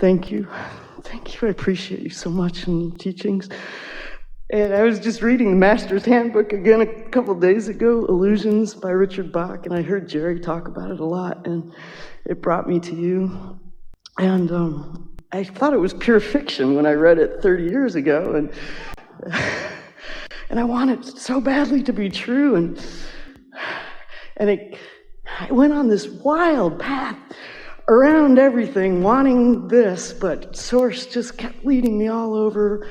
Thank you. Thank you. I appreciate you so much in your teachings. And I was just reading the Master's Handbook again a couple days ago, Illusions by Richard Bach, and I heard Jerry talk about it a lot, and it brought me to you. And I thought it was pure fiction when I read it 30 years ago, and I want it so badly to be true, and I went on this wild path around everything, wanting this, but Source just kept leading me all over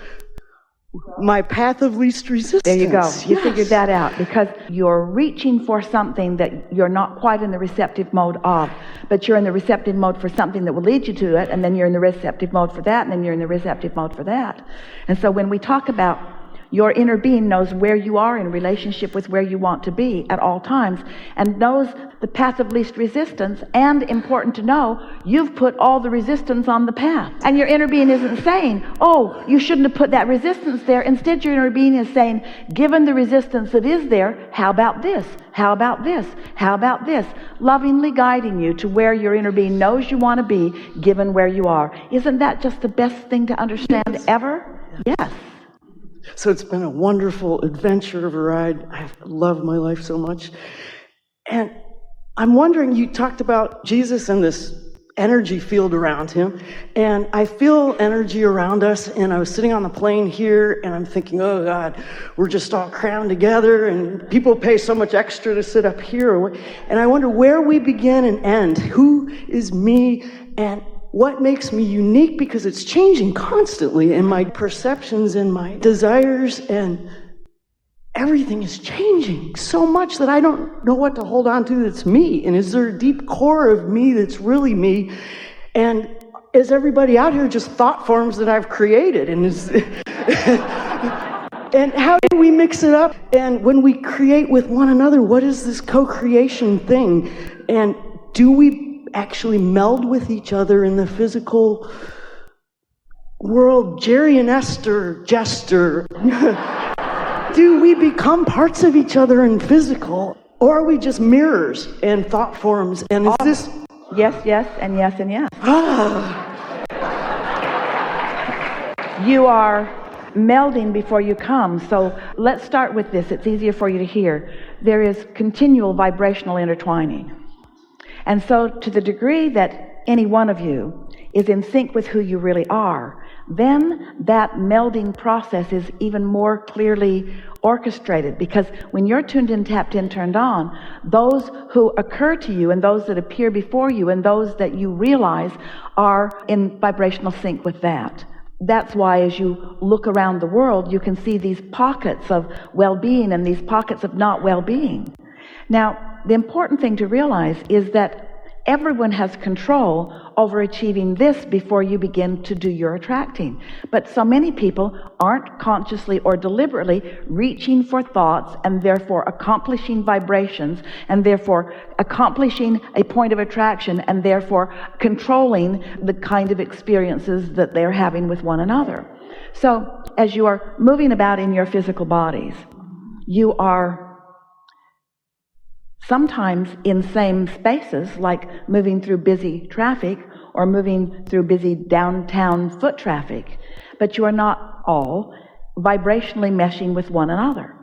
my path of least resistance. There you go. You Yes. figured that out, because you're reaching for something that you're not quite in the receptive mode of, but you're in the receptive mode for something that will lead you to it, and then you're in the receptive mode for that, and then you're in the receptive mode for that. And so when we talk about your inner being knows where you are in relationship with where you want to be at all times, and knows the path of least resistance, and important to know, you've put all the resistance on the path. And your inner being isn't saying, oh, you shouldn't have put that resistance there. Instead, your inner being is saying, given the resistance that is there, how about this? How about this? How about this? Lovingly guiding you to where your inner being knows you want to be, given where you are. Isn't that just the best thing to understand ever? Yes. So it's been a wonderful adventure of a ride. I love my life so much. And I'm wondering, you talked about Jesus and this energy field around him, and I feel energy around us, and I was sitting on the plane here, and I'm thinking, oh God, we're just all crammed together, and people pay so much extra to sit up here, and I wonder where we begin and end. Who is me, and what makes me unique, because it's changing constantly, and my perceptions and my desires and everything is changing so much that I don't know what to hold on to that's me. And is there a deep core of me that's really me? And is everybody out here just thought forms that I've created? And and how do we mix it up? And when we create with one another, what is this co-creation thing? And do we actually meld with each other in the physical world? Jerry and Esther, Jester. Do we become parts of each other in physical? Or are we just mirrors and thought forms? And is this... Yes, yes, and yes, and yes. You are melding before you come. So let's start with this. It's easier for you to hear. There is continual vibrational intertwining. And so to the degree that any one of you is in sync with who you really are, then that melding process is even more clearly orchestrated, because when you're tuned in, tapped in, turned on, those who occur to you and those that appear before you and those that you realize are in vibrational sync with that. That's why as you look around the world, you can see these pockets of well-being and these pockets of not well-being. Now, the important thing to realize is that everyone has control over achieving this before you begin to do your attracting. But so many people aren't consciously or deliberately reaching for thoughts and therefore accomplishing vibrations and therefore accomplishing a point of attraction and therefore controlling the kind of experiences that they're having with one another. So as you are moving about in your physical bodies, you are sometimes in same spaces, like moving through busy traffic or moving through busy downtown foot traffic, but you are not all vibrationally meshing with one another.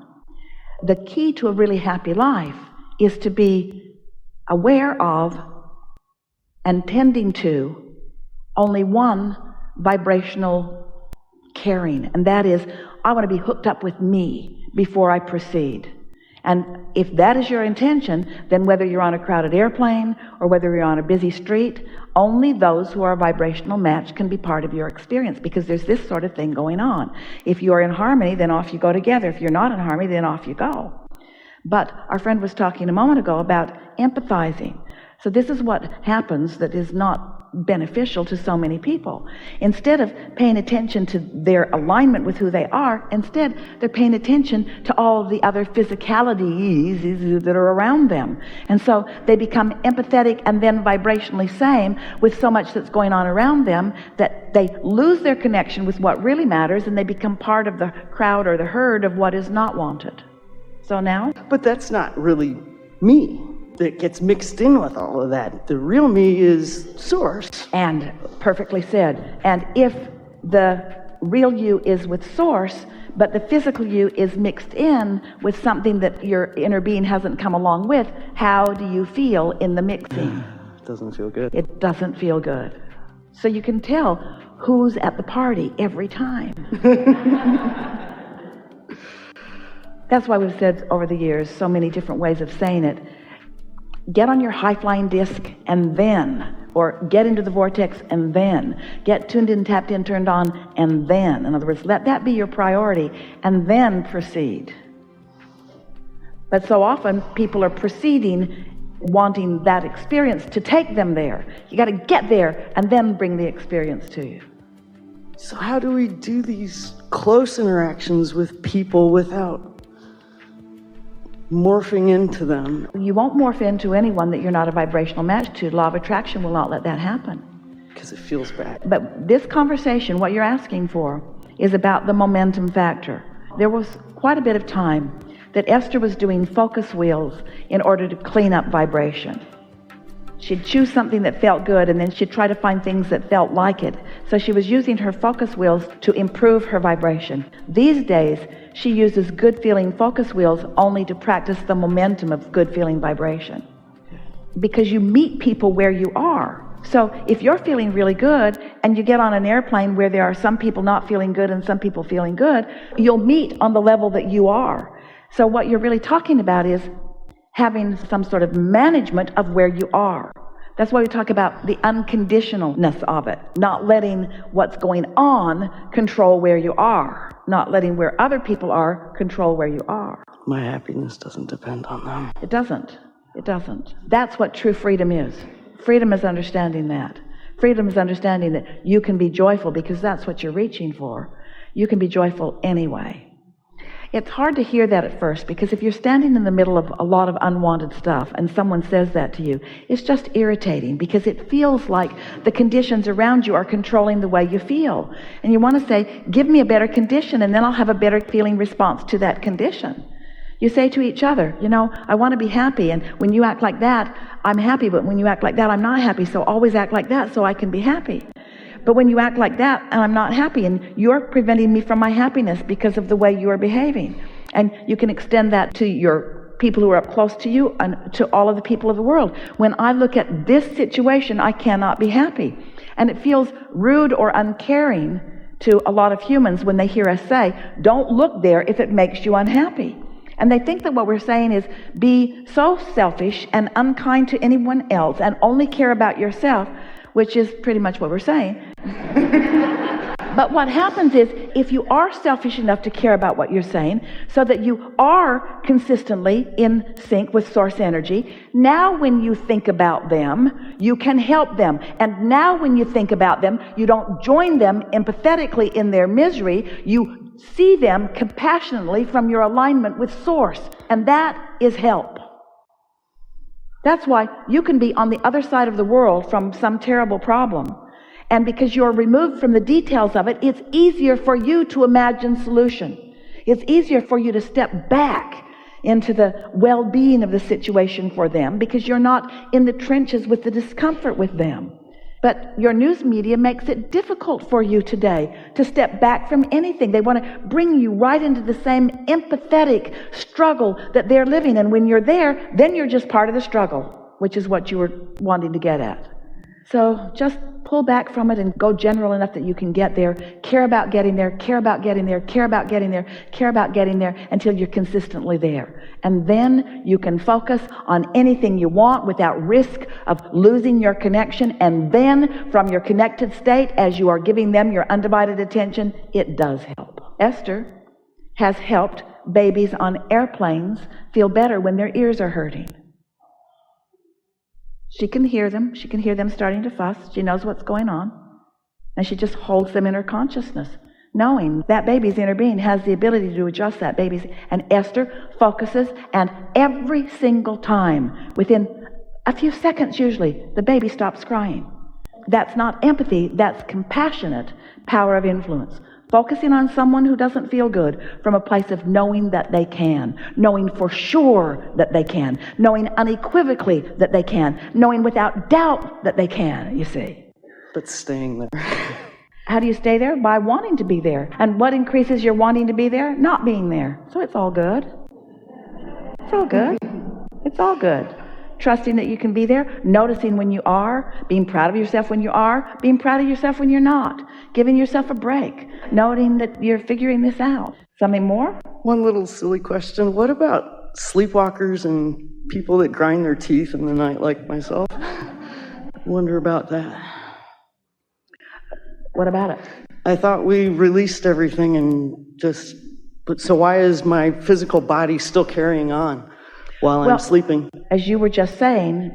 The key to a really happy life is to be aware of and tending to only one vibrational caring, and that is, I want to be hooked up with me before I proceed. And if that is your intention, then whether you're on a crowded airplane or whether you're on a busy street, only those who are a vibrational match can be part of your experience, because there's this sort of thing going on. If you are in harmony, then off you go together. If you're not in harmony, then off you go. But our friend was talking a moment ago about empathizing. So this is what happens that is not beneficial to so many people. Instead of paying attention to their alignment with who they are, instead they're paying attention to all the other physicalities that are around them. And so they become empathetic and then vibrationally same with so much that's going on around them that they lose their connection with what really matters, and they become part of the crowd or the herd of what is not wanted. So now? But that's not really me. that gets mixed in with all of that. The real me is source. And perfectly said. And if the real you is with source, but the physical you is mixed in with something that your inner being hasn't come along with, how do you feel in the mixing? It doesn't feel good. It doesn't feel good. So you can tell who's at the party every time. That's why we've said over the years so many different ways of saying it. Get on your high-flying disc and then, or get into the vortex and then, get tuned in, tapped in, turned on, and then. In other words, let that be your priority and then proceed. But so often people are proceeding wanting that experience to take them there. You got to get there and then bring the experience to you. So how do we do these close interactions with people without morphing into them? You won't morph into anyone that you're not a vibrational match to. Law of attraction will not let that happen. Because it feels bad. But this conversation, what you're asking for, is about the momentum factor. There was quite a bit of time that Esther was doing focus wheels in order to clean up vibration. She'd choose something that felt good, and then she'd try to find things that felt like it. So she was using her focus wheels to improve her vibration. These days, she uses good feeling focus wheels only to practice the momentum of good feeling vibration. Because you meet people where you are. So if you're feeling really good and you get on an airplane where there are some people not feeling good and some people feeling good, you'll meet on the level that you are. So what you're really talking about is having some sort of management of where you are. That's why we talk about the unconditionalness of it, not letting what's going on control where you are, not letting where other people are control where you are. My happiness doesn't depend on them. It doesn't. It doesn't. That's what true freedom is. Freedom is understanding that. Freedom is understanding that you can be joyful because that's what you're reaching for. You can be joyful anyway. It's hard to hear that at first, because if you're standing in the middle of a lot of unwanted stuff and someone says that to you, it's just irritating, because it feels like the conditions around you are controlling the way you feel. And you want to say, give me a better condition and then I'll have a better feeling response to that condition. You say to each other, you know, I want to be happy, and when you act like that, I'm happy, but when you act like that, I'm not happy, so always act like that so I can be happy. But when you act like that, and I'm not happy, and you're preventing me from my happiness because of the way you are behaving. And you can extend that to your people who are up close to you and to all of the people of the world. When I look at this situation, I cannot be happy. And it feels rude or uncaring to a lot of humans when they hear us say, don't look there if it makes you unhappy. And they think that what we're saying is be so selfish and unkind to anyone else and only care about yourself, which is pretty much what we're saying. But what happens is, if you are selfish enough to care about what you're saying, so that you are consistently in sync with source energy, now when you think about them, you can help them. And now when you think about them, you don't join them empathetically in their misery. You see them compassionately from your alignment with source. And that is help. That's why you can be on the other side of the world from some terrible problem. And because you're removed from the details of it, it's easier for you to imagine solution. It's easier for you to step back into the well-being of the situation for them, because you're not in the trenches with the discomfort with them. But your news media makes it difficult for you today to step back from anything. They want to bring you right into the same empathetic struggle that they're living. And when you're there, then you're just part of the struggle, which is what you were wanting to get at. So just pull back from it and go general enough that you can get there. Care about getting there, care about getting there, care about getting there, care about getting there until you're consistently there. And then you can focus on anything you want without risk of losing your connection. And then from your connected state, as you are giving them your undivided attention, it does help. Esther has helped babies on airplanes feel better when their ears are hurting. She can hear them. She can hear them starting to fuss. She knows what's going on. And she just holds them in her consciousness, knowing that baby's inner being has the ability to adjust that baby's. And Esther focuses, and every single time, within a few seconds usually, the baby stops crying. That's not empathy. That's compassionate power of influence. Focusing on someone who doesn't feel good from a place of knowing that they can, knowing for sure that they can, knowing unequivocally that they can, knowing without doubt that they can, you see. But staying there. How do you stay there? By wanting to be there. And what increases your wanting to be there? Not being there. So it's all good. It's all good. It's all good. Trusting that you can be there, noticing when you are, being proud of yourself when you are, being proud of yourself when you're not, giving yourself a break, noting that you're figuring this out. Something more? One little silly question. What about sleepwalkers and people that grind their teeth in the night like myself? Wonder about that. What about it? I thought we released everything but so why is my physical body still carrying on while I'm sleeping? As you were just saying,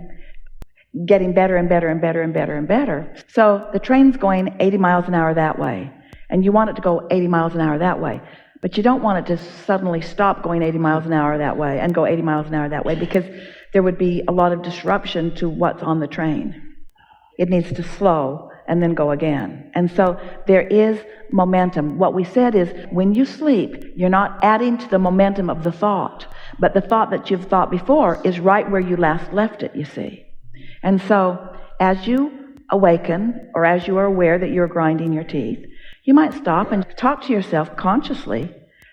getting better and better and better and better and better. So the train's going 80 miles an hour that way, and you want it to go 80 miles an hour that way, but you don't want it to suddenly stop going 80 miles an hour that way and go 80 miles an hour that way, because there would be a lot of disruption to what's on the train. It needs to slow and then go again. And so there is momentum. What we said is, when you sleep, you're not adding to the momentum of the thought, but the thought that you've thought before is right where you last left it, you see. And so as you awaken, or as you are aware that you're grinding your teeth, you might stop and talk to yourself consciously.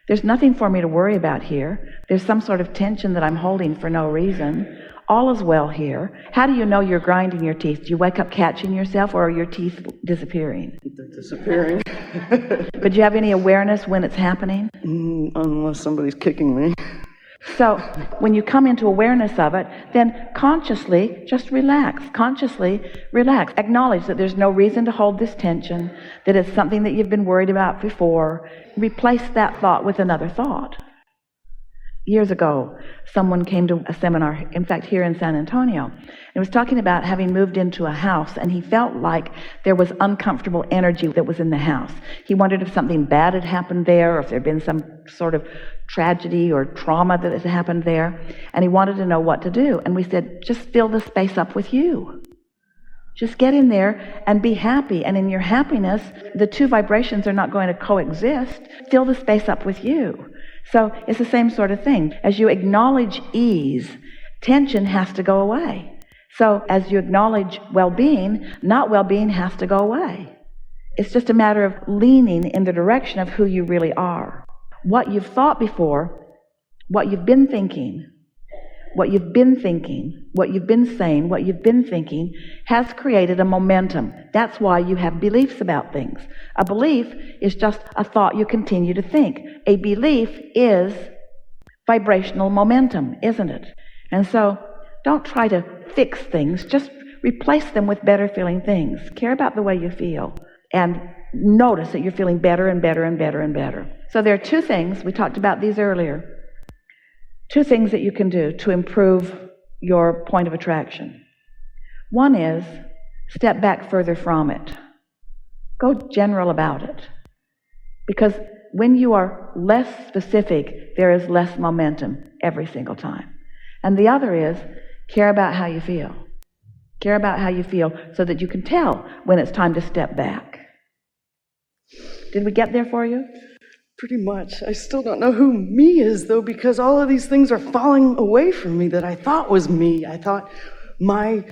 There's nothing for me to worry about here. There's some sort of tension that I'm holding for no reason. All is well here. How do you know you're grinding your teeth? Do you wake up catching yourself, or are your teeth disappearing? They're disappearing. But do you have any awareness when it's happening? Unless somebody's kicking me. So when you come into awareness of it, then consciously just relax. Consciously relax. Acknowledge that there's no reason to hold this tension, that it's something that you've been worried about before. Replace that thought with another thought. Years ago, someone came to a seminar, in fact, here in San Antonio, and was talking about having moved into a house, and he felt like there was uncomfortable energy that was in the house. He wondered if something bad had happened there, or if there had been some sort of tragedy or trauma that had happened there, and he wanted to know what to do. And we said, just fill the space up with you. Just get in there and be happy. And in your happiness, the two vibrations are not going to coexist. Fill the space up with you. So it's the same sort of thing. As you acknowledge ease, tension has to go away. So as you acknowledge well-being, not well-being has to go away. It's just a matter of leaning in the direction of who you really are. What you've thought before, what you've been thinking, what you've been saying, what you've been thinking has created a momentum. That's why you have beliefs about things. A belief is just a thought you continue to think. A belief is vibrational momentum, isn't it? And so don't try to fix things. Just replace them with better feeling things. Care about the way you feel, and notice that you're feeling better and better and better and better. So there are two things. We talked about these earlier. Two things that you can do to improve your point of attraction. One is step back further from it. Go general about it. Because when you are less specific, there is less momentum every single time. And the other is care about how you feel. Care about how you feel so that you can tell when it's time to step back. Did we get there for you? Pretty much. I still don't know who me is, though, because all of these things are falling away from me that I thought was me. I thought my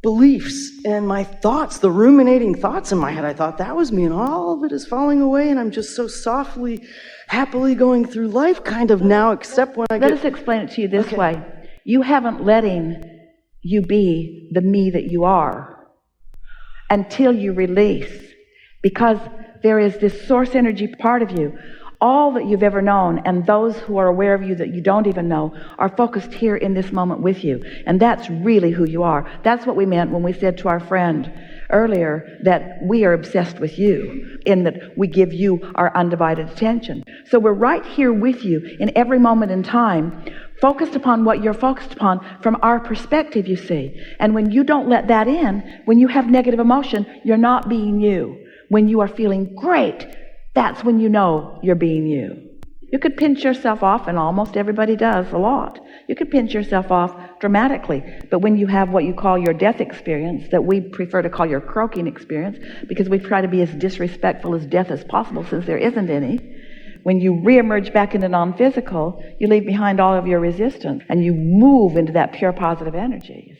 beliefs and my thoughts, the ruminating thoughts in my head, I thought that was me, and all of it is falling away, and I'm just so softly, happily going through life kind of now, except when I Let us explain it to you this way. You haven't letting you be the me that you are until you release, because there is this source energy part of you. All that you've ever known, and those who are aware of you that you don't even know, are focused here in this moment with you. And that's really who you are. That's what we meant when we said to our friend earlier that we are obsessed with you, in that we give you our undivided attention. So we're right here with you in every moment in time, focused upon what you're focused upon from our perspective, you see. And when you don't let that in, when you have negative emotion, you're not being you. When you are feeling great, that's when you know you're being you. You could pinch yourself off, and almost everybody does a lot. You could pinch yourself off dramatically. But when you have what you call your death experience, that we prefer to call your croaking experience, because we try to be as disrespectful as death as possible since there isn't any, when you reemerge back into non-physical, you leave behind all of your resistance and you move into that pure positive energy.